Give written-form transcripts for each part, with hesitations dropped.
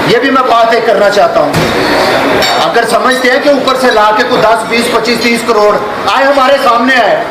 یہ بھی میں بات ایک کرنا چاہتا ہوں. اگر سمجھتے ہیں کہ اوپر سے لا کے کوئی 10 20 25 30 کروڑ آئے ہمارے سامنے آئے.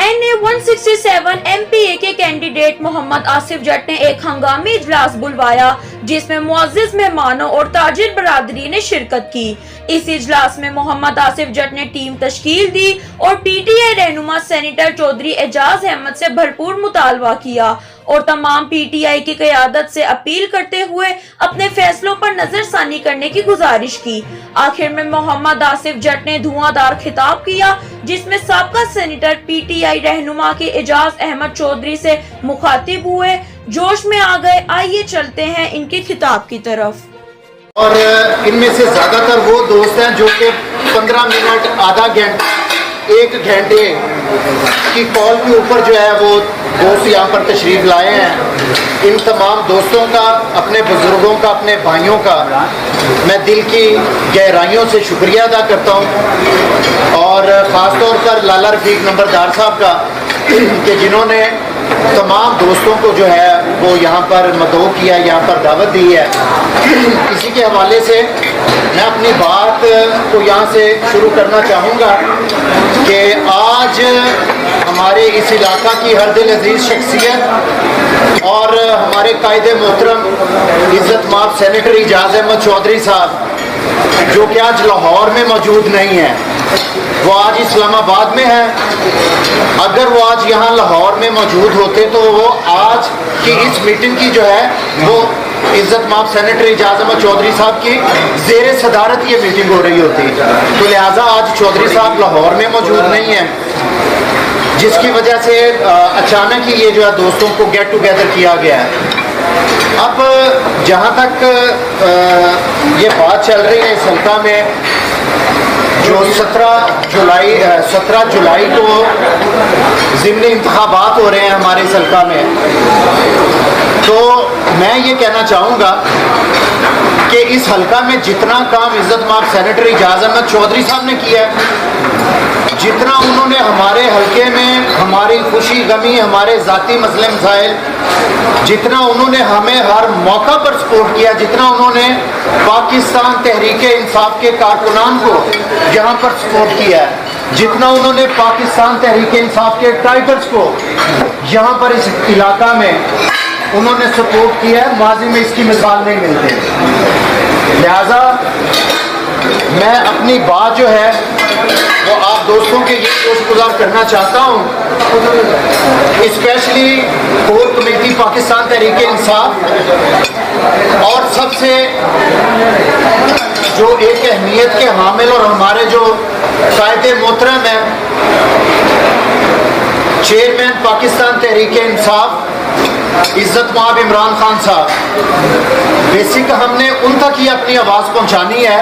NA-167 MPA کے کینڈیڈیٹ محمد آصف جٹ نے ایک ہنگامی اجلاس بلوایا جس میں معزز مہمانوں اور تاجر برادری نے شرکت کی. اس اجلاس میں محمد آصف جٹ نے ٹیم تشکیل دی اور پی ٹی آئی رہنما سینیٹر چودھری اعجاز احمد سے بھرپور مطالبہ کیا اور تمام پی ٹی آئی کی قیادت سے اپیل کرتے ہوئے اپنے فیصلوں پر نظر ثانی کرنے کی گزارش کی. آخر میں محمد آصف جٹ نے دھواں دار خطاب کیا جس میں سابقہ سینیٹر پی ٹی آئی رہنما کے اعجاز احمد چودھری سے مخاطب ہوئے. جوش میں آ گئے. آئیے چلتے ہیں ان کے خطاب کی طرف. اور ان میں سے زیادہ تر وہ دوست ہیں جو کہ 15 منٹ آدھا گھنٹہ 1 گھنٹے کی کال کے اوپر جو ہے وہ دوست یہاں پر تشریف لائے ہیں. ان تمام دوستوں کا، اپنے بزرگوں کا، اپنے بھائیوں کا میں دل کی گہرائیوں سے شکریہ ادا کرتا ہوں. اور خاص طور پر لالا رفیق نمبردار صاحب کا کہ جنہوں نے تمام دوستوں کو جو ہے وہ یہاں پر مدعو کیا، یہاں پر دعوت دی ہے. اسی کے حوالے سے میں اپنی بات کو یہاں سے شروع کرنا چاہوں گا کہ آج ہمارے اس علاقہ کی ہر دل عزیز شخصیت اور ہمارے قائد محترم عزت مآب سینیٹر اعجاز احمد چودھری صاحب جو کہ آج لاہور میں موجود نہیں ہیں، وہ آج اسلام آباد میں ہے. اگر وہ آج یہاں لاہور میں موجود ہوتے تو وہ آج کی اس میٹنگ کی جو ہے وہ عزت مآب سینیٹر اعجاز احمد چودھری صاحب کی زیر صدارت یہ میٹنگ ہو رہی ہوتی. تو لہٰذا آج چودھری صاحب لاہور میں موجود نہیں ہیں، جس کی وجہ سے اچانک ہی یہ جو ہے دوستوں کو گیٹ ٹوگیدر کیا گیا ہے. اب جہاں تک یہ بات چل رہی ہے اس حلقہ میں جو 17 جولائی کو ضمنی انتخابات ہو رہے ہیں ہمارے اس حلقہ میں، تو میں یہ کہنا چاہوں گا کہ اس حلقہ میں جتنا کام عزت مآب سینیٹر اعجاز احمد چودھری صاحب نے کیا ہے، جتنا انہوں نے ہمارے حلقے میں ہماری خوشی غمی، ہمارے ذاتی مسئلے مسائل، جتنا انہوں نے ہمیں ہر موقع پر سپورٹ کیا، جتنا انہوں نے پاکستان تحریک انصاف کے کارکنان کو یہاں پر سپورٹ کیا ہے، جتنا انہوں نے پاکستان تحریک انصاف کے ٹائٹلز کو یہاں پر اس علاقہ میں انہوں نے سپورٹ کیا ہے، ماضی میں اس کی مثال نہیں ملتے. لہذا میں اپنی بات جو ہے وہ آپ دوستوں کے لیے گوش گزار کرنا چاہتا ہوں، especially core committee Pakistan Tehreek Insaf اور سب سے جو ایک اہمیت کے حامل اور ہمارے جو قائد محترم ہیں چیئرمین پاکستان تحریک انصاف عزت مآب عمران خان صاحب. بیسک ہم نے ان تک ہی اپنی آواز پہنچانی ہے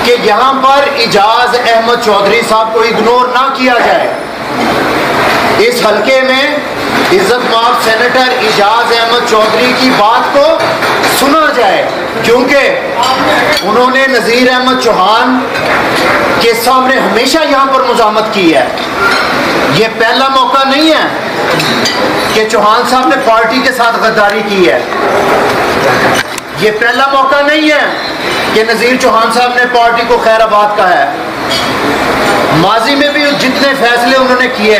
کہ یہاں پر اعجاز احمد چودھری صاحب کو اگنور نہ کیا جائے. اس حلقے میں عزت مآب سینیٹر اعجاز احمد چودھری کی بات کو سنا جائے، کیونکہ انہوں نے نذیر احمد چوہان کے سامنے ہمیشہ یہاں پر مزاحمت کی ہے. یہ پہلا موقع نہیں ہے کہ چوہان صاحب نے پارٹی کے ساتھ غداری کی ہے. یہ پہلا موقع نہیں ہے کہ نذیر چوہان صاحب نے پارٹی کو خیر آباد کہا ہے. ماضی میں بھی جتنے فیصلے انہوں نے کیے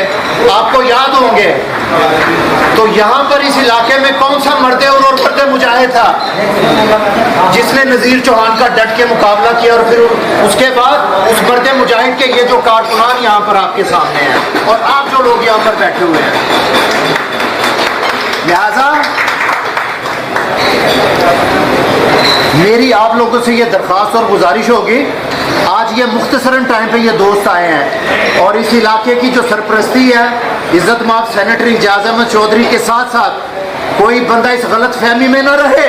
آپ کو یاد ہوں گے. تو یہاں پر اس علاقے میں کون سا مرد اور فرد مجاہد تھا جس نے نذیر چوہان کا ڈٹ کے مقابلہ کیا، اور پھر اس کے بعد اس مرد مجاہد کے یہ جو کارکنان یہاں پر آپ کے سامنے ہیں اور آپ جو لوگ یہاں پر بیٹھے ہوئے ہیں. لہذا میری آپ لوگوں سے یہ درخواست اور گزارش ہوگی، آج یہ مختصراً ٹائم پہ یہ دوست آئے ہیں اور اس علاقے کی جو سرپرستی ہے عزت مآب سینیٹر اعجاز احمد چودھری کے ساتھ ساتھ کوئی بندہ اس غلط فہمی میں نہ رہے.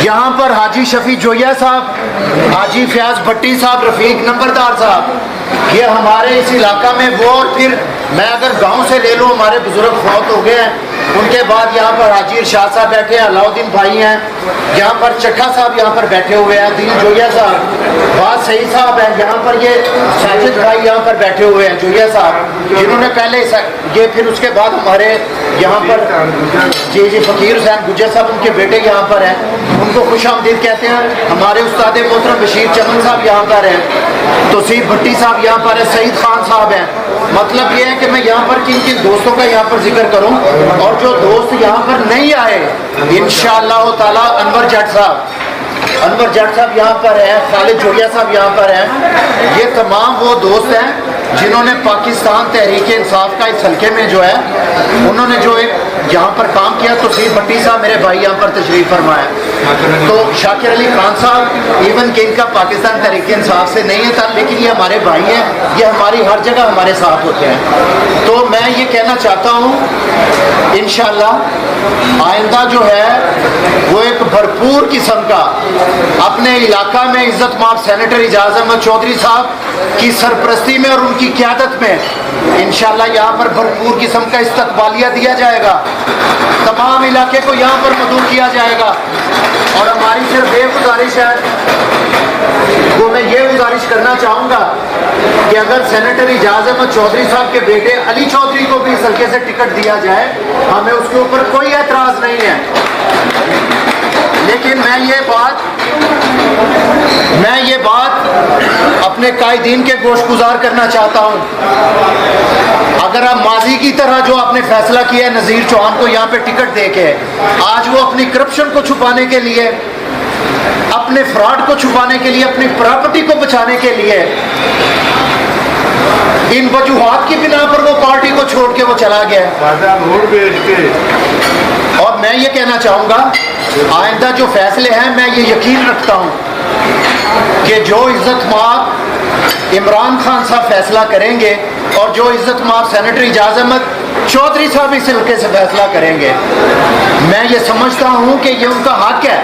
یہاں پر حاجی شفیع جویا صاحب، حاجی فیاض بھٹی صاحب، رفیق نمبردار صاحب، یہ ہمارے اس علاقہ میں وہ، اور پھر میں اگر گاؤں سے لے لوں ہمارے بزرگ فوت ہو گئے ہیں ان کے بعد یہاں پر حاجی ارشاد صاحب بیٹھے ہیں, علاؤدین بھائی ہیں, یہاں پر چٹھا صاحب یہاں پر بیٹھے ہوئے ہیں, دین جویا صاحب, باز سعید صاحب ہیں, یہاں پر یہ ساجد بھائی یہاں پر بیٹھے ہوئے ہیں, جویا صاحب جنہوں نے پہلے یہ, پھر اس کے بعد ہمارے یہاں پر جی فقیر حسین گجر صاحب ان کے بیٹے یہاں پر ہیں, ان کو خوش آمدید کہتے ہیں. ہمارے استاد محترم بشیر چمن صاحب یہاں پر ہیں, توصیف بھٹی صاحب یہاں پر ہیں, سعید خان صاحب ہیں. مطلب یہ ہے کہ میں یہاں پر کن کن دوستوں کا یہاں پر ذکر کروں, اور جو دوست یہاں پر نہیں آئے انشاءاللہ تعالی انور جٹ صاحب یہاں پر ہیں, خالد جوڑیا صاحب یہاں پر ہیں. یہ تمام وہ دوست ہیں جنہوں نے پاکستان تحریک انصاف کا اس حلقے میں جو ہے انہوں نے جو ایک یہاں پر کام کیا. توصیف بھٹی صاحب میرے بھائی یہاں پر تشریف فرمایا, تو شاکر علی خان صاحب ایون کہ ان کا پاکستان تحریک انصاف سے نہیں ہے, لیکن یہ ہمارے بھائی ہیں, یہ ہماری ہر جگہ ہمارے ساتھ ہوتے ہیں. تو میں یہ کہنا چاہتا ہوں انشاءاللہ آئندہ جو ہے وہ ایک بھرپور قسم کا اپنے علاقہ میں عزت مآب سینیٹر اعجاز احمد چودھری صاحب کی سرپرستی میں اور ان کی قیادت میں انشاءاللہ یہاں پر بھرپور قسم کا استقبالیہ دیا جائے گا. تمام علاقے کو یہاں پر مدعو کیا جائے گا. اور ہماری صرف ایک گزارش ہے, وہ میں یہ گزارش کرنا چاہوں گا کہ اگر سینیٹر اعجاز احمد چودھری صاحب کے بیٹے علی چودھری کو بھی اس حلقے سے ٹکٹ دیا جائے, ہمیں اس کے اوپر کوئی اعتراض نہیں ہے. لیکن میں یہ بات اپنے قائدین کے گوش گزار کرنا چاہتا ہوں. اگر آپ ماضی کی طرح جو آپ نے فیصلہ کیا ہے نذیر چوہان کو یہاں پہ ٹکٹ دے کے, آج وہ اپنی کرپشن کو چھپانے کے لیے, اپنے فراڈ کو چھپانے کے لیے, اپنی پراپرٹی کو بچانے کے لیے, ان وجوہات کی بنا پر وہ پارٹی کو چھوڑ کے وہ چلا گیا. اور میں یہ کہنا چاہوں گا آئندہ جو فیصلے ہیں میں یہ یقین رکھتا ہوں کہ جو عزت مآب عمران خان صاحب فیصلہ کریں گے اور جو عزت مآب سینیٹر اعجاز احمد چودھری صاحب اس حلقے سے فیصلہ کریں گے, میں یہ سمجھتا ہوں کہ یہ ان کا حق ہے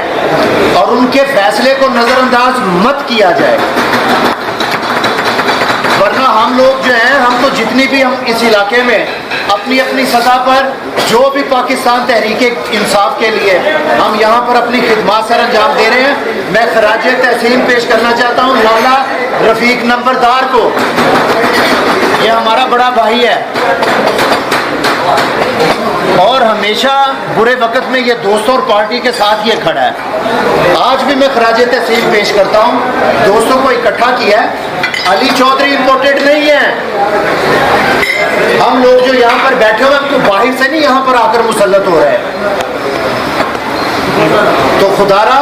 اور ان کے فیصلے کو نظر انداز مت کیا جائے. ورنہ ہم لوگ جو ہیں, ہم تو جتنی بھی ہم اس علاقے میں اپنی اپنی سطح پر جو بھی پاکستان تحریک انصاف کے لیے ہم یہاں پر اپنی خدمات سر انجام دے رہے ہیں, میں خراج تحسین پیش کرنا چاہتا ہوں لالا رفیق نمبردار کو. یہ ہمارا بڑا بھائی ہے اور ہمیشہ برے وقت میں یہ دوستوں اور پارٹی کے ساتھ یہ کھڑا ہے. آج بھی میں خراج تحسین پیش کرتا ہوں, دوستوں کو اکٹھا کیا ہے. علی چودھری امپورٹڈ نہیں ہے, ہم لوگ جو یہاں پر بیٹھے ہوئے ہیں تو باہر سے نہیں یہاں پر آ کر مسلط ہو رہے ہیں. تو خدا را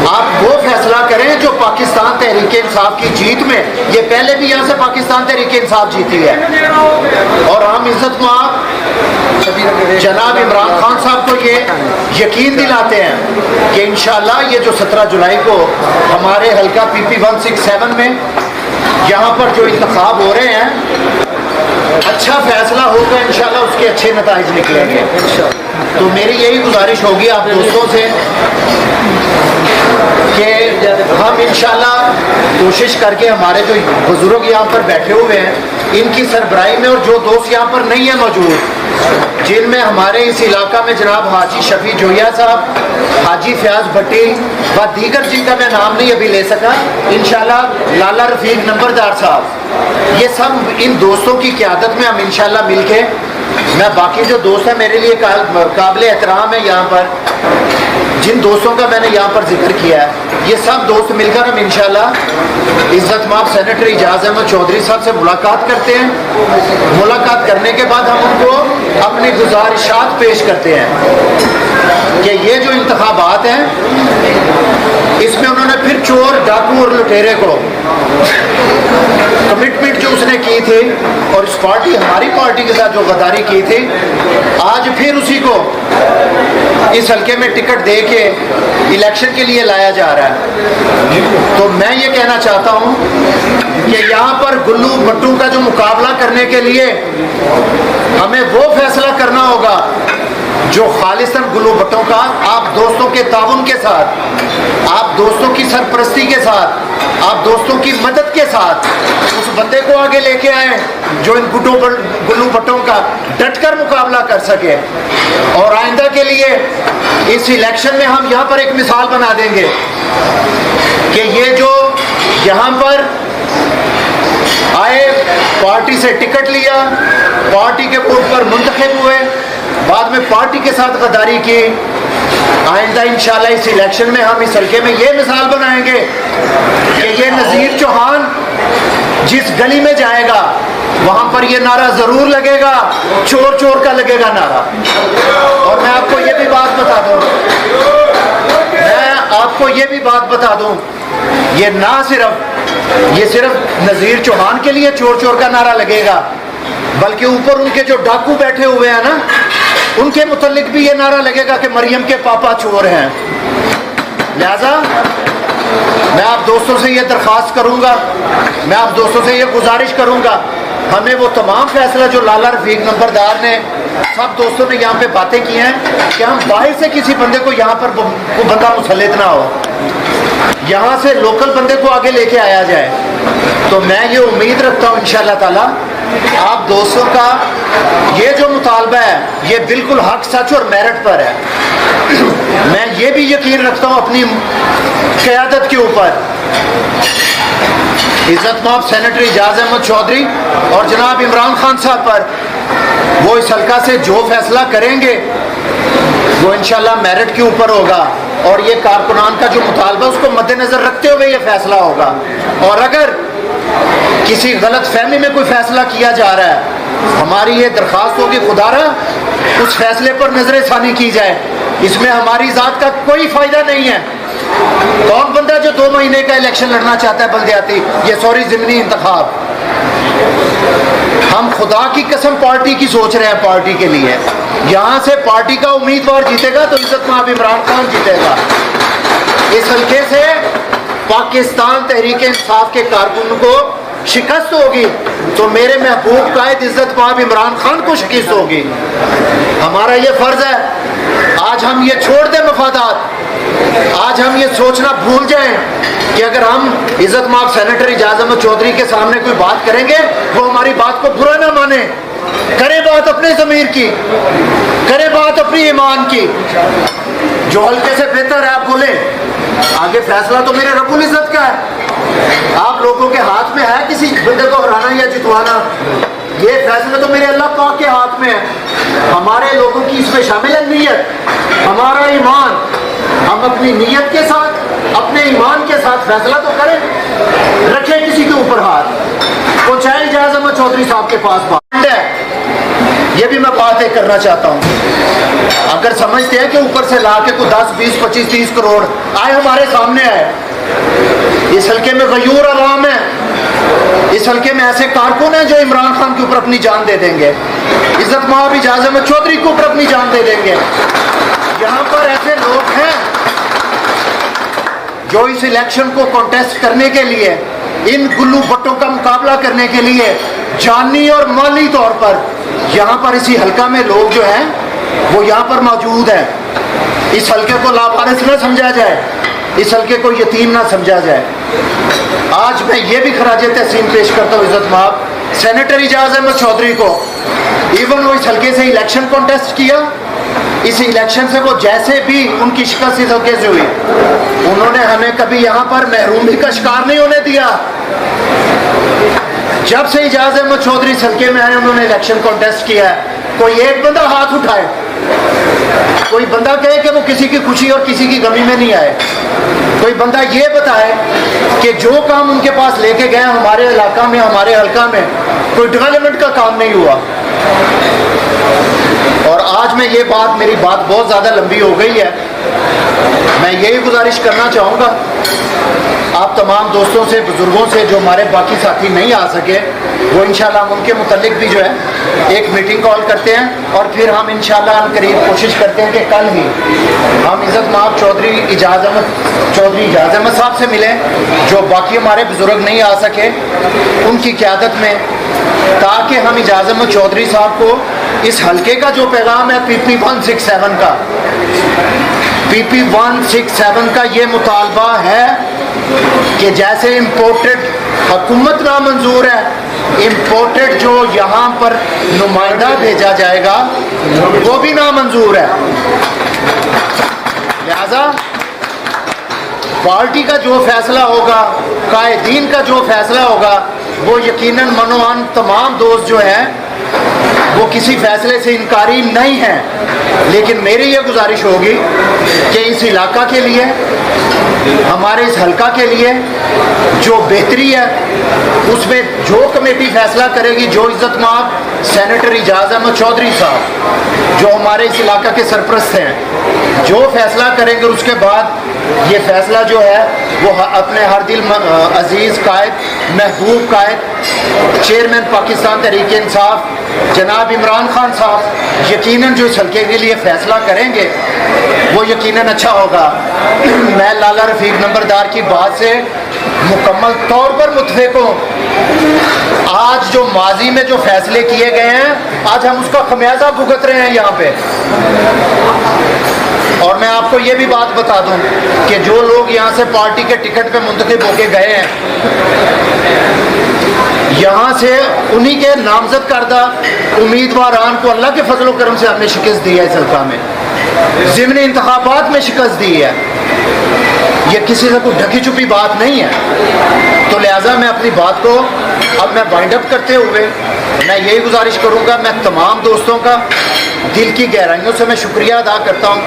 آپ وہ فیصلہ کریں جو پاکستان تحریک انصاف کی جیت میں, یہ پہلے بھی یہاں سے پاکستان تحریک انصاف جیتی ہے, اور ہم عزت مآب جناب عمران خان صاحب کو یہ یقین دلاتے ہیں کہ انشاءاللہ یہ جو 17 جولائی کو ہمارے حلقہ پی پی 167 میں یہاں پر جو انتخاب ہو رہے ہیں اچھا فیصلہ ہوگا, انشاءاللہ اس کے اچھے نتائج نکلیں گے. تو میری یہی گزارش ہوگی آپ دوستوں سے کہ ہم انشاءاللہ کوشش کر کے ہمارے جو بزرگ یہاں پر بیٹھے ہوئے ہیں ان کی سربراہی میں, اور جو دوست یہاں پر نہیں ہیں موجود, جن میں ہمارے اس علاقہ میں جناب حاجی شفیع جویا صاحب, حاجی فیاض بھٹی و دیگر جن کا میں نام نہیں ابھی لے سکا, انشاءاللہ لالا رفیق نمبردار صاحب, یہ سب ان دوستوں کی قیادت میں ہم انشاءاللہ مل کے, میں باقی جو دوست ہیں میرے لیے قابل احترام ہے یہاں پر, جن دوستوں کا میں نے یہاں پر ذکر کیا ہے, یہ سب دوست مل کر ہم انشاءاللہ عزت مآب سینیٹر اعجاز احمد چودھری صاحب سے ملاقات کرتے ہیں. ملاقات کرنے کے بعد ہم ان کو اپنی گزارشات پیش کرتے ہیں کہ یہ جو انتخابات ہیں اس میں انہوں نے پھر چور ڈاکو اور لٹیرے کو کمٹمنٹ جو اس نے کی تھی اور اس پارٹی ہماری پارٹی کے ساتھ جو غداری کی تھی, آج پھر اسی کو اس حلقے میں ٹکٹ دے کے الیکشن کے لیے لایا جا رہا ہے. تو میں یہ کہنا چاہتا ہوں کہ یہاں پر گلو بٹو کا جو مقابلہ کرنے کے لیے ہمیں وہ فیصلہ کرنا ہوگا जो खालिस्तान गुल्लू भट्टों का आप दोस्तों के ताउन के साथ, आप दोस्तों की सरपरस्ती के साथ, आप दोस्तों की मदद के साथ उस बंदे को आगे लेके आए जो इन गुल्लू भट्टों का डटकर मुकाबला कर सके। और आइंदा के लिए इस इलेक्शन में हम यहाँ पर एक मिसाल बना देंगे कि ये जो यहाँ पर आए, पार्टी से टिकट लिया, पार्टी के वोट पर मुंतखब हुए, बाद में पार्टी के साथ गद्दारी की, आइंदा इंशाल्लाह इस इलेक्शन में हम इस हल्के में ये मिसाल बनाएंगे कि ये नज़ीर चौहान जिस गली में जाएगा वहाँ पर ये नारा ज़रूर लगेगा, चोर चोर का लगेगा नारा। और मैं आपको ये भी बात बता दूँ, ये ना सिर्फ नज़ीर चौहान के लिए चोर चोर का नारा लगेगा, बल्कि ऊपर उनके जो डाकू बैठे हुए हैं ना, उनके मुतल्लिक भी ये नारा लगेगा कि मरियम के पापा चोर हैं। लिहाजा मैं आप दोस्तों से ये दरख्वास्त करूंगा, मैं आप दोस्तों से ये गुजारिश करूंगा, हमें वो तमाम फैसला जो लाला रफीक नंबरदार ने, सब दोस्तों ने यहाँ पे बातें की हैं कि हम बाहर से किसी बंदे को यहाँ पर वो बंदा मुसल्लित ना हो, यहाँ से लोकल बंदे को आगे लेके आया जाए। तो मैं ये उम्मीद रखता हूँ इंशाअल्लाह ताला आप दोस्तों का ये जो मुतालबा है ये बिल्कुल हक, सच और मेरिट पर है। मैं ये भी यकीन रखता हूँ अपनी क़यादत के ऊपर, इज़्ज़त माब सेनेटर एजाज अहमद चौधरी और जनाब इमरान खान साहब पर, वो इस हल्का से जो फैसला करेंगे वो इंशाल्लाह मेरिट के ऊपर होगा और ये कारकुनान का जो मुतालबा उसको मद्देनज़र रखते हुए ये फैसला होगा। और अगर किसी गलत फहमी में कोई फैसला किया जा रहा है, हमारी ये दरख्वास्त होगी खुदारा उस फैसले पर नजर सानी की जाए, इसमें हमारी ज़ात का कोई फ़ायदा नहीं है। कौन बंदा जो 2 महीने का इलेक्शन लड़ना चाहता है बल्दियाती, ज़िमनी इंतखाब, हम खुदा की कसम पार्टी की सोच रहे हैं, पार्टी के लिए यहाँ से पार्टी का उम्मीदवार जीतेगा तो इज़्ज़त माब इमरान खान जीतेगा। इस हल्के से पाकिस्तान तहरीक इंसाफ के कारकुन को शिकस्त होगी तो मेरे महबूब कायद इज़्ज़त माब इमरान खान को शिकस्त होगी। हमारा ये फ़र्ज़ है, आज हम ये छोड़ दें मफादात, आज हम ये सोचना भूल जाएं कि अगर हम इज़्ज़त माब सेनेटर एजाज अहमद चौधरी के सामने कोई बात करेंगे वो हमारी बात को बुरा ना माने, करे बात अपने ज़मीर की, करे बात अपनी ईमान की। जो हल्के से बेहतर है आप बोले, आगे फैसला तो मेरे रब्बुल इज़्ज़त का है, आप लोगों के हाथ में है किसी बंदे को हराना या जितवाना, ये फैसला तो मेरे अल्लाह पाक के हाथ में है। हमारे लोगों की इसमें शामिल है नीयत, हमारा ईमान, हम अपनी नीयत के साथ, अपने ईमान के साथ फैसला तो करें, रखें किसी के ऊपर हाथ, पहुंचाए एजाज अहमद चौधरी साहब के पास बात है। ये भी मैं बात एक करना चाहता हूँ, अगर समझते हैं कि ऊपर से ला के कोई 10, 20, 25, 30 करोड़ आए हमारे सामने आए, इस हल्के में गयूर आवाम है, इस हल्के में ऐसे कारकुन हैं जो इमरान खान के ऊपर अपनी जान दे देंगे, इज़्ज़त माब एजाज अहमद चौधरी के ऊपर अपनी जान दे देंगे। यहाँ पर ऐसे लोग हैं जो इस इलेक्शन को कॉन्टेस्ट करने के लिए, इन गुल्लू भट्टों का मुकाबला करने के लिए जानी और माली तौर पर यहाँ पर इसी हल्का में लोग जो हैं वो यहाँ पर मौजूद हैं। इस हल्के को लावारिस न समझा जाए, इस हल्के को यतीम ना समझा जाए। आज मैं ये भी खराज तहसीन पेश करता हूँ इज़्ज़त माब सेनेटर एजाज अहमद चौधरी को, इवन वो इस हल्के से इलेक्शन कॉन्टेस्ट किया, इस इलेक्शन से वो जैसे भी उनकी शिकस्त इस हल्के से हुई, उन्होंने हमें कभी यहाँ पर महरूमी का शिकार नहीं होने दिया। जब से एजाज अहमद चौधरी इस हल्के में आए उन्होंने इलेक्शन कॉन्टेस्ट किया है, कोई एक बंदा हाथ उठाए, कोई बंदा कहे कि वो किसी की खुशी और किसी की गमी में नहीं आए, कोई बंदा ये बताए कि जो काम उनके पास लेके गए हमारे इलाका में, हमारे हल्का में कोई डेवलपमेंट का काम नहीं हुआ। और आज मैं ये बात, मेरी बात बहुत ज़्यादा लंबी हो गई है, मैं यही गुजारिश करना चाहूँगा आप तमाम दोस्तों से, बुज़ुर्गों से, जो हमारे बाकी साथी नहीं आ सके, वो इंशाल्लाह हम उनके मुतल्लिक भी जो है एक मीटिंग कॉल करते हैं और फिर हम इंशाल्लाह करीब कोशिश करते हैं कि कल ही हम इज़्ज़त माब चौधरी एजाज अहमद साहब से मिलें, जो बाकी हमारे बुज़ुर्ग नहीं आ सके, उनकी क़यादत में, ताकि हम एजाज अहमद चौधरी साहब को इस हलके का जो पैगाम है PP 167 का, PP 167 का ये मुतालबा है कि जैसे इम्पोर्टेड हुकूमत नामंजूर है, इम्पोर्टेड जो यहाँ पर नुमाइंदा भेजा जाएगा वो भी नामंजूर है। लिहाजा पार्टी का जो फैसला होगा, कायदीन का जो फैसला होगा, वो यकीनन मनोमान तमाम दोस्त जो हैं वो किसी फैसले से इनकारी नहीं हैं, लेकिन मेरी ये गुजारिश होगी कि इस इलाका के लिए, हमारे इस हलका के लिए जो बेहतरी है उसमें जो कमेटी फैसला करेगी, जो इज्जत माब सेनेटर इजाज़ अहमद चौधरी साहब जो हमारे इस इलाका के सरपरस्त हैं, जो फैसला करेंगे उसके बाद ये फैसला जो है वो अपने हर दिल अजीज़ कायद, महबूब कायद, चेयरमैन पाकिस्तान तहरीक इंसाफ जनाब इमरान खान साहब यकीनन जो इस हल्के के लिए फैसला करेंगे वो यकीनन अच्छा होगा। मैं लाला रफ़ीक नंबरदार की बात से मुकम्मल तौर पर मुत्फिक हूँ। आज जो माजी में जो फैसले किए गए हैं, आज हम उसका खमियाजा भुगत रहे हैं यहाँ पे। और मैं आपको ये भी बात बता दूं कि जो लोग यहाँ से पार्टी के टिकट पे मुंतखब होके गए हैं, यहाँ से उन्हीं के नामजद करदा उम्मीदवारान को अल्लाह के फजल व करम से हमने शिकस्त दी है। इस हल्का में ज़िमनी इंतखाबात में शिकस्त दी है, ये किसी से कोई ढकी छुपी बात नहीं है। तो लिहाजा मैं अपनी बात को अब मैं वाइंड अप करते हुए मैं यही गुजारिश करूँगा, मैं तमाम दोस्तों का दिल की गहराइयों से मैं शुक्रिया अदा करता हूँ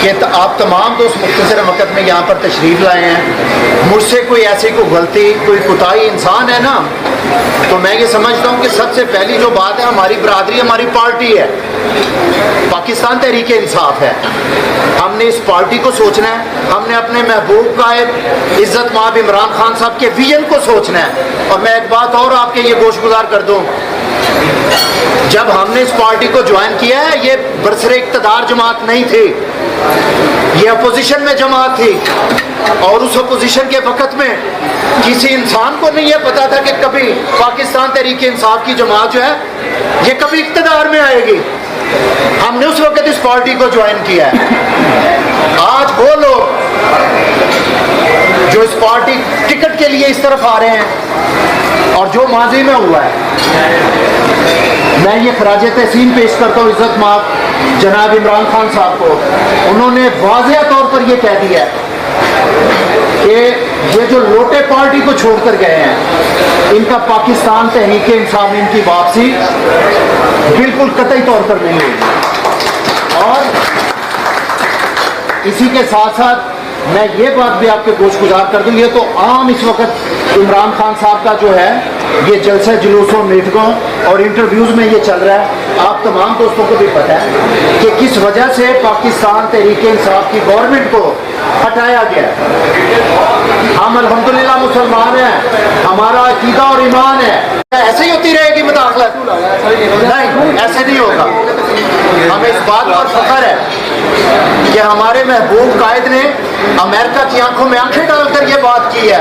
कि आप तमाम दोस्त मुख्तसर वक़्त में यहाँ पर तशरीफ़ लाए हैं। मुझसे कोई ऐसी कोई गलती, कोई कोताही इंसान है ना, तो मैं ये समझता हूँ कि सबसे पहली जो बात है, हमारी बरादरी हमारी पार्टी है, पाकिस्तान तहरीक इंसाफ है। हमने इस पार्टी को सोचना है, हमने अपने महबूब कायद इज़्ज़त माब इमरान खान साहब के विजन को सोचना है। और मैं एक बात और आपके ये गोशगुजार कर दूँ, जब हमने इस पार्टी को ज्वाइन किया है, ये बरसरे इक़्तिदार जमात नहीं थी, ये अपोजिशन में जमात थी। और उस अपोजिशन के वक़्त में किसी इंसान को नहीं ये पता था कि कभी पाकिस्तान तहरीक इंसाफ की जमात जो है ये कभी इक़्तिदार में आएगी। हमने उस वक़्त इस पार्टी को ज्वाइन किया है। आज वो लोग जो इस पार्टी टिकट के लिए इस तरफ आ रहे हैं और जो माजी में हुआ है, मैं ये खराज तहसीन पेश करता हूँ इज़्ज़त माब जनाब इमरान खान साहब को। उन्होंने वाज़ेह तौर पर ये कह दिया है कि ये जो लोटे पार्टी को छोड़कर गए हैं, इनका पाकिस्तान तहरीक इंसाफ में इनकी वापसी बिल्कुल कतई तौर पर नहीं होगी। और इसी के साथ साथ मैं ये बात भी आपके गोशगुजार कर दूँ, ये तो आम इस वक्त इमरान खान साहब का जो है ये जलसा जुलूसों मीटिंगों और इंटरव्यूज़ में ये चल रहा है। आप तमाम दोस्तों को भी पता है कि किस वजह से पाकिस्तान तहरीक इंसाफ की गवर्नमेंट को हटाया गया। हम अल्हम्दुलिल्लाह मुसलमान हैं, हमारा अकीदा और ईमान है। ऐसे ही होती रहेगी मुदाखलत? नहीं, ऐसे नहीं होगा। हमें इस बात पर फख्र है कि हमारे महबूब कायद ने अमेरिका की आंखों में आंखें डालकर ये बात की है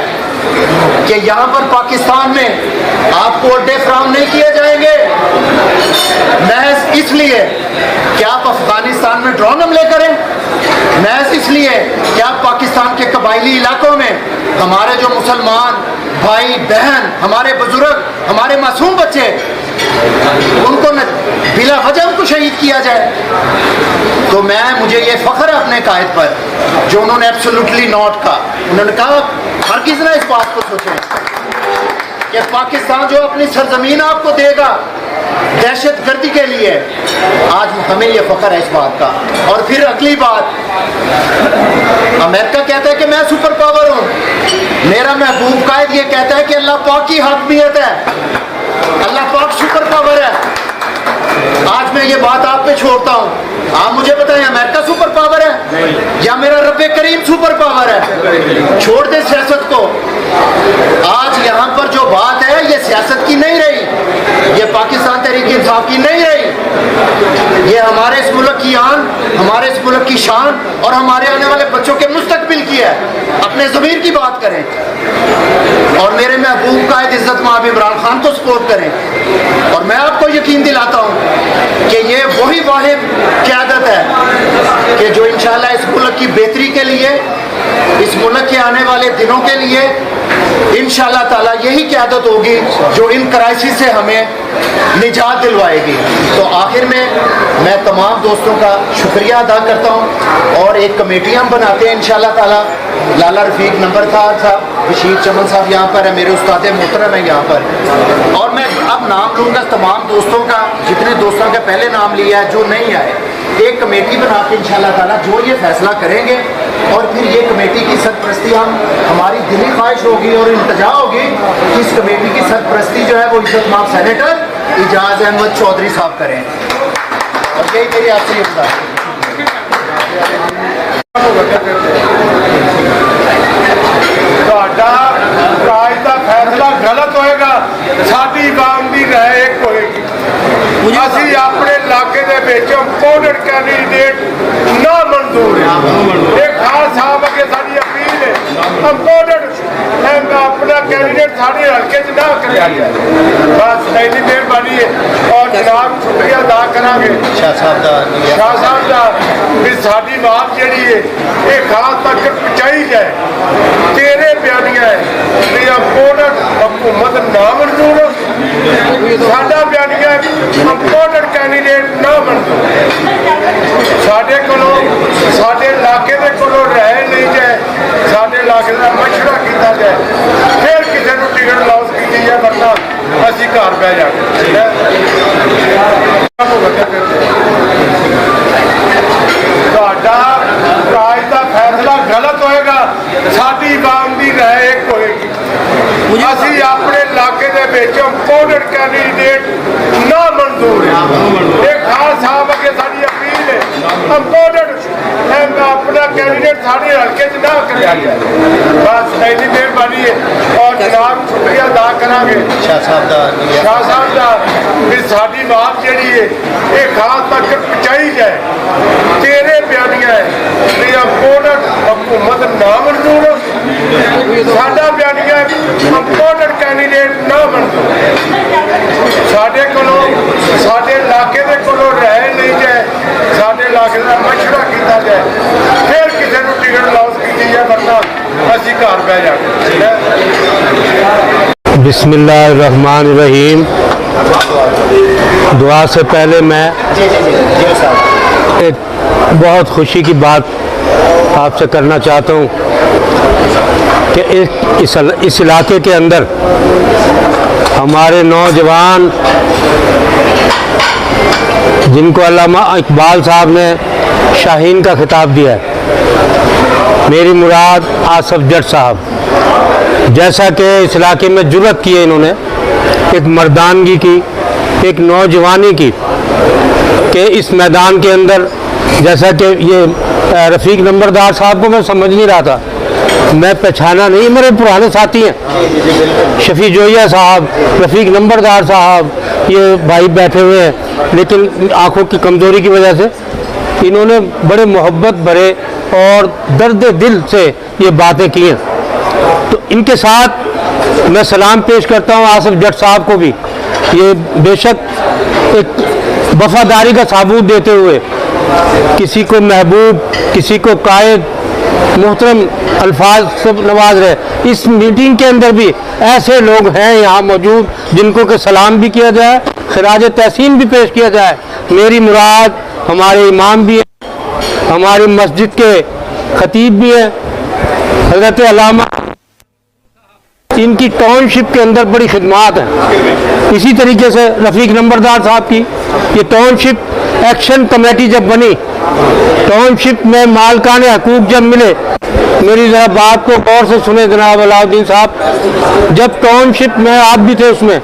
कि यहाँ पर पाकिस्तान में आपको अड्डे फराहम नहीं किए जाएंगे, महज इसलिए कि आप अफगानिस्तान में ड्रोन हमले करें, महज इसलिए कि आप पाकिस्तान के कबायली इलाकों में हमारे जो मुसलमान भाई बहन, हमारे बुजुर्ग, हमारे मासूम बच्चे, उनको बिला वजह उनको शहीद किया जाए। तो मुझे ये फख्र है अपने कायद पर जो उन्होंने एब्सोल्युटली नॉट कहा। उन्होंने कहा हरगिज़ ना इस बात को सोचें कि पाकिस्तान जो अपनी सरजमीन आपको देगा दहशत गर्दी के लिए। आज हमें ये फख्र है इस बात का। और फिर अगली बात, अमेरिका कहता है कि मैं सुपर पावर हूँ, मेरा महबूब कायद ये कहता है कि अल्लाह पाक की हाकमियत है, अल्लाह पाक सुपर पावर है। आज मैं ये बात आप पे छोड़ता हूँ, आप मुझे बताएं अमेरिका सुपर पावर है या मेरा रब्बे करीम सुपर पावर है? छोड़ दे सियासत को। आज यहाँ पर जो बात है ये सियासत की नहीं रही, ये पाकिस्तान तहरीक इंसाफ की नहीं रही, ये हमारे इस मुल्क की आन, हमारे इस मुल्क मुल्क की शान और हमारे आने वाले बच्चों के मुस्तकबिल की है। अपने ज़मीर की बात करें और मेरे महबूब कायद इज़्ज़त माब इमरान खान को सपोर्ट करें। और मैं आपको यकीन दिलाता हूँ कि ये वही वाहिद क़यादत है कि जो इंशाअल्लाह इस मुल्क की बेहतरी के लिए, इस मुल्क के आने वाले दिनों के लिए इंशाअल्लाह ताला यही क़यादत होगी जो इन क्राइसिस से हमें निजात दिलवाएगी। तो आखिर में मैं तमाम दोस्तों का शुक्रिया अदा करता हूँ और एक कमेटी हम बनाते हैं इंशाअल्लाह ताला। लाला रफ़ीक नंबरदार साहब, बशीर चमन साहब यहाँ पर है, मेरे उस्ताद मोहतरम है यहाँ पर। और मैं अब नाम लूँगा तमाम दोस्तों का, जितने दोस्तों का पहले नाम लिया है, जो नहीं आए, एक कमेटी बना के इंशाअल्लाह ताला जो ये फैसला करेंगे और फिर ये कमेटी की सरपरस्ती हमारी दिली ख्वाहिश होगी और इंतजा होगी कि इस कमेटी की सरपरस्ती जो है वो इज़्ज़त माब सेनेटर इजाज़ अहमद चौधरी साहब करें। और यही मेरी आपसे ये गुजारिश है। राज का फैसला गलत होएगा, साडी आवाम की राय एक होएगी। ਅਸੀਂ ਆਪਣੇ ਇਲਾਕੇ ਦੇ ਵਿੱਚ ਇੰਪੋਰਟਡ ਕੈਂਡੀਡੇਟ ਨਾ ਮਨਜ਼ੂਰ ਹੈ। ਇਹ ਖਾਸ ਸਾਹਿਬ ਅੱਗੇ ਸਾਡੀ ਅਪੀਲ ਹੈ, ਇੰਪੋਰਟਡ ਆਪਣਾ ਕੈਂਡੀਡੇਟ ਸਾਡੇ ਹਲਕੇ 'ਚ ਨਾ ਕਰਿਆ ਜਾਏ। ਬਸ ਇੰਨੀ ਮਿਹਰਬਾਨੀ ਹੈ ਔਰ ਜਨਾਬ ਸ਼ੁਕਰੀਆ ਅਦਾ ਕਰਾਂਗੇ ਸ਼ਾਹ ਸਾਹਿਬ ਦਾ ਵੀ ਸਾਡੀ ਬਾਤ ਜਿਹੜੀ ਹੈ ਇਹ ਖਾਸ ਤੱਕ ਪਹੁੰਚਾਈ ਜਾਏ। ਤੇਰੇ ਬਿਆਨੀਆਂ ਵੀ ਇੰਪੋਰਟਡ ਹਕੂਮਤ ਨਾ ਮਨਜ਼ੂਰ, ਸਾਡਾ ਬਿਆਨੀਆਂ ਇੰਪੋਰਟਡ ਕੈਂਡੀਡੇਟ ਨਾ ਮਨਜ਼ੂਰ। ਸਾਡੇ ਕੋਲੋਂ ਸਾਡੇ ਇਲਾਕੇ ਦੇ ਕੋਲੋਂ ਰਹਿ ਲਈ ਜਾਏ, ਸਾਡੇ ਇਲਾਕੇ ਦਾ ਮਸ਼ਵਰਾ ਕੀਤਾ ਜਾਏ, ਫਿਰ ਕਿਸੇ ਨੂੰ ਟਿਕਟ ਲਾਉਸ ਕੀਤੀ ਜਾਏ, ਵਰਨਾ ਅਸੀਂ ਘਰ ਬਹਿ ਜਾਵਾਂਗੇ। ਤੁਹਾਡਾ ਰਾਜ ਦਾ ਫੈਸਲਾ ਗਲਤ ਹੋਏਗਾ, ਸਾਡੀ ਆਵਾਮ ਦੀ ਰਾਏ ਇੱਕ ਹੋਏਗੀ। ਅਸੀਂ ਆਪਣੇ ਇਲਾਕੇ ਦੇ ਵਿੱਚ ਇੰਪੋਰਟਡ ਕੈਂਡੀਡੇਟ ਨਾ ਮਨਜ਼ੂਰ ਹੈ। ਇਹ ਖਾਸ ਸਾਹਿਬ ਅੱਗੇ ਸਾਡੀ ਅਪੀਲ ਹੈ, ਇੰਪੋਰਟਡ ਆਪਣਾ ਕੈਂਡੀਡੇਟ ਸਾਡੇ ਹਲਕੇ 'ਚ ਨਾ ਕਰਿਆ ਜਾਏ। ਬਸ ਇੰਨੀ ਮਿਹਰਬਾਨੀ ਹੈ ਔਰ ਜਨਾਬ ਸ਼ੁਕਰੀਆ ਅਦਾ ਕਰਾਂਗੇ ਸ਼ਾਹ ਸਾਹਿਬ ਦਾ ਵੀ ਸਾਡੀ ਬਾਤ ਜਿਹੜੀ ਹੈ ਇਹ ਖਾਸ ਤੱਕ ਪਹੁੰਚਾਈ ਜਾਏ। ਤੇਰੇ ਬਿਆਨੀਆਂ ਵੀ ਇੰਪੋਰਟਡ ਹਕੂਮਤ ਨਾ ਮਨਜ਼ੂਰ, ਸਾਡਾ ਬਿਆਨੀਆਂ ਇੰਪੋਰਟਡ ਕੈਂਡੀਡੇਟ ਨਾ ਮਨਜ਼ੂਰ। ਸਾਡੇ ਕੋਲੋਂ ਸਾਡੇ ਇਲਾਕੇ ਦੇ ਕੋਲੋਂ ਰਹਿ ਲਈ ਜਾਏ, ਸਾਡੇ ਇਲਾਕੇ ਦਾ ਮਸ਼ਵਰਾ ਕੀਤਾ ਜਾਏ, ਫਿਰ ਕਿਸੇ ਨੂੰ ਟਿਕਟ ਲਾਉਸ ਕੀਤੀ ਜਾਏ, ਵਰਨਾ ਅਸੀਂ ਘਰ ਬਹਿ ਜਾਵਾਂਗੇ। बिस्मिल्लाहिर्रहमानिर्रहीम। दुआ से पहले मैं एक बहुत खुशी की बात आपसे करना चाहता हूँ कि इस इलाके के अंदर हमारे नौजवान जिनको अल्लामा इकबाल साहब ने शाहीन का खिताब दिया है, मेरी मुराद आसिफ जट साहब, जैसा कि इस इलाके में जुर्रत की है इन्होंने, एक मर्दानगी की, एक नौजवानी की, कि इस मैदान के अंदर, जैसा कि ये रफ़ीक नंबरदार साहब को मैं समझ नहीं रहा था, मैं पहचाना नहीं, मेरे पुराने साथी हैं, शफी जोया साहब, रफ़ीक नंबरदार साहब, ये भाई बैठे हुए हैं, लेकिन आँखों की कमज़ोरी की वजह से इन्होंने बड़े मोहब्बत भरे और दर्द दिल से ये बातें की हैं। तो इनके साथ मैं सलाम पेश करता हूँ आसिफ जट साहब को भी। ये बेशक एक वफादारी का सबूत देते हुए किसी को महबूब, किसी को कायद, मोहतरम अल्फाज से नवाज रहे। इस मीटिंग के अंदर भी ऐसे लोग हैं यहाँ मौजूद जिनको कि सलाम भी किया जाए, खिराज तहसीन भी पेश किया जाए। मेरी मुराद हमारे इमाम भी हैं, हमारी मस्जिद के खतीब भी हैं, हज़रत अल्लामा, इनकी टाउनशिप के अंदर बड़ी खिदमात हैं। इसी तरीके से रफ़ीक नंबरदार साहब की ये टाउनशिप एक्शन कमेटी जब बनी, टाउनशिप में मालकान हकूक जब मिले, मेरी ज़रा बात को गौर से सुने जनाब अलाउद्दीन साहब, जब टाउनशिप में आप भी थे, उसमें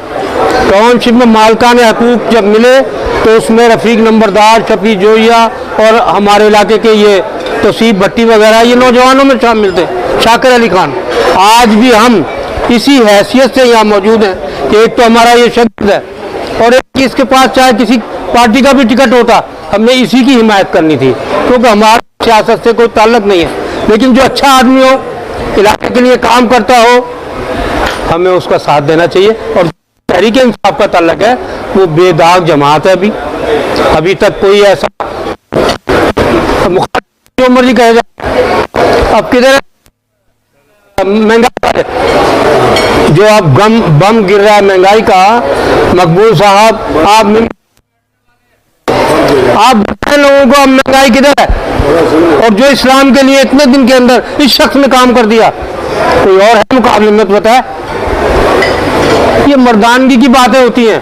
टाउनशिप में मालकान हकूक जब मिले तो उसमें रफ़ीक नंबरदार, शफी जोया और हमारे इलाके के ये तोसीब भट्टी वगैरह ये नौजवानों में शामिल थे, शाकिर अली खान। आज भी हम इसी हैसियत से यहाँ मौजूद हैं कि एक तो हमारा ये शब्द है और एक इसके पास चाहे किसी पार्टी का भी टिकट होता हमें इसी की हिमायत करनी थी, क्योंकि हमारा सियासत से कोई ताल्लुक नहीं है, लेकिन जो अच्छा आदमी हो, इलाके के लिए काम करता हो, हमें उसका साथ देना चाहिए। और तहरीक इंसाफ का ताल्लुक है, वो बेदाग जमात है। अभी तक कोई ऐसा जो मर्जी कहे जाए, अब किधर महंगाई जो अब बम गिर रहा है महंगाई का, मकबूल साहब आप बताएं लोगों को अब महंगाई किधर है? और जो इस्लाम के लिए इतने दिन के अंदर इस शख्स ने काम कर दिया, कोई और है मुकाबले में? तो बताए, ये मर्दानगी की बातें होती हैं।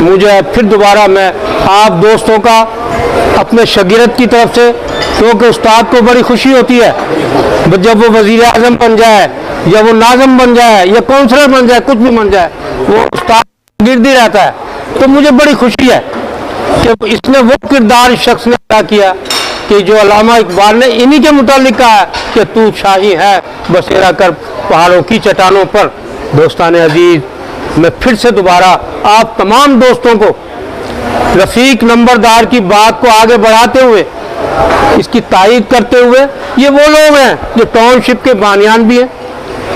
मुझे फिर दोबारा मैं आप दोस्तों का अपने शागिर्द की तरफ से, क्योंकि उस्ताद को बड़ी खुशी होती है जब वो वजीर आजम बन जाए, या वो नाज़िम बन जाए, या काउंसलर बन जाए, कुछ भी बन जाए, वो उस्ताद गिरद ही रहता है। तो मुझे बड़ी खुशी है कि इसने वो किरदार इस शख्स ने अदा किया कि जो अल्लामा इकबाल ने इन्हीं के मुतालिक कहा है कि तू शाही है बसेरा कर पहाड़ों की चट्टानों पर। दोस्ताने अजीज, मैं फिर से दोबारा आप तमाम दोस्तों को रफीक नंबरदार की बात को आगे बढ़ाते हुए, इसकी तायीद करते हुए, ये वो लोग हैं जो टाउनशिप के बानियान भी हैं,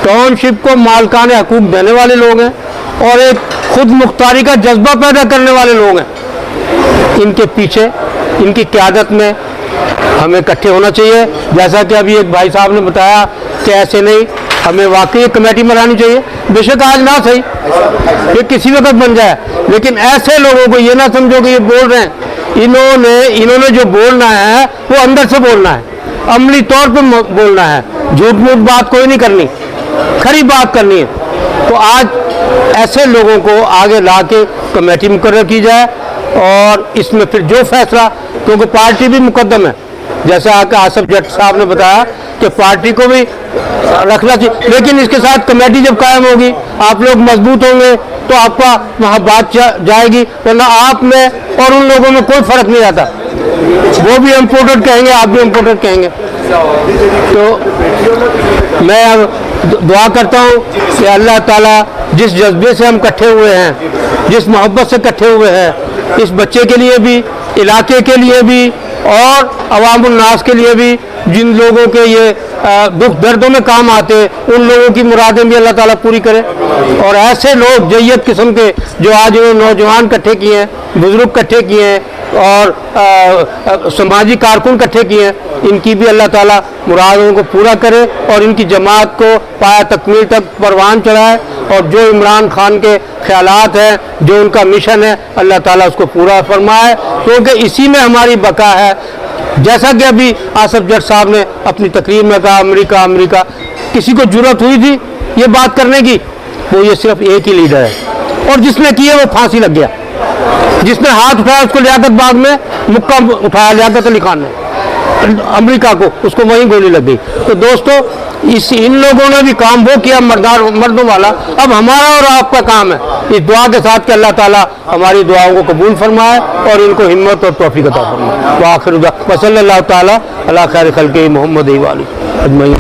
टाउनशिप को मालकान हकूक देने वाले लोग हैं, और एक खुद मुख्तारी का जज्बा पैदा करने वाले लोग हैं। इनके पीछे, इनकी क़यादत में हमें इकट्ठे होना चाहिए। जैसा कि अभी एक भाई साहब ने बताया कि ऐसे नहीं, हमें वाकई कमेटी बनानी चाहिए। बेशक आज ना सही, ये किसी वक्त बन जाए, लेकिन ऐसे लोगों को ये ना समझो कि ये बोल रहे हैं। इन्होंने जो बोलना है वो अंदर से बोलना है, अमली तौर पे बोलना है, झूठ मूठ बात कोई नहीं करनी, खरी बात करनी है। तो आज ऐसे लोगों को आगे ला के कमेटी मुकर्रर की जाए, और इसमें फिर जो फैसला, क्योंकि पार्टी भी मुकद्दम है, जैसा आसिफ जट साहब ने बताया कि पार्टी को भी रखना चाहिए, लेकिन इसके साथ कमेटी जब कायम होगी, आप लोग मजबूत होंगे तो आपका वहाँ बात जाएगी, वरना आप में और उन लोगों में कोई फर्क नहीं आता। वो भी इम्पोर्टेड कहेंगे, आप भी इम्पोर्टेड कहेंगे। तो मैं अब दुआ करता हूँ कि अल्लाह ताला जिस जज्बे से हम इकट्ठे हुए हैं, जिस मोहब्बत से इकट्ठे हुए हैं, इस बच्चे के लिए भी, इलाके के लिए भी, और अवामुन नास के लिए भी, जिन लोगों के ये दुख दर्दों में काम आते, उन लोगों की मुरादें भी अल्लाह ताला पूरी करे। और ऐसे लोग जय्यत किस्म के जो आज इन्होंने नौजवान इकट्ठे किए हैं, बुजुर्ग इकट्ठे किए हैं, और समाजी कारकुन इकट्ठे किए हैं, इनकी भी अल्लाह ताला मुरादों को पूरा करे, और इनकी जमात को पाया तकमील तक परवान चढ़ाए, और जो इमरान खान के ख्यालात हैं, जो उनका मिशन है, अल्लाह ताला उसको पूरा फरमाए, क्योंकि इसी में हमारी बका है। जैसा कि अभी आसिफ जट साहब ने अपनी तकरीर में कहा, अमेरिका किसी को जुर्रत हुई थी ये बात करने की, वो ये सिर्फ एक ही लीडर है, और जिसने किए वो फांसी लग गया। जिसने हाथ उठाया उसको लियाकत बाग में मुक्का उठाया, लियाकत अली खान ने अमेरिका को, उसको वहीं गोली लग गई। तो दोस्तों, इन लोगों ने भी काम वो किया मर्दों वाला, अब हमारा और आपका काम है इस दुआ के साथ कि अल्लाह ताला हमारी दुआओं को कबूल फरमाए और इनको हिम्मत और तौफीक अता फरमाए। तो आखिर सल्लल्लाहु ताला अला खैर खल्क़ि मोहम्मद अजमईन।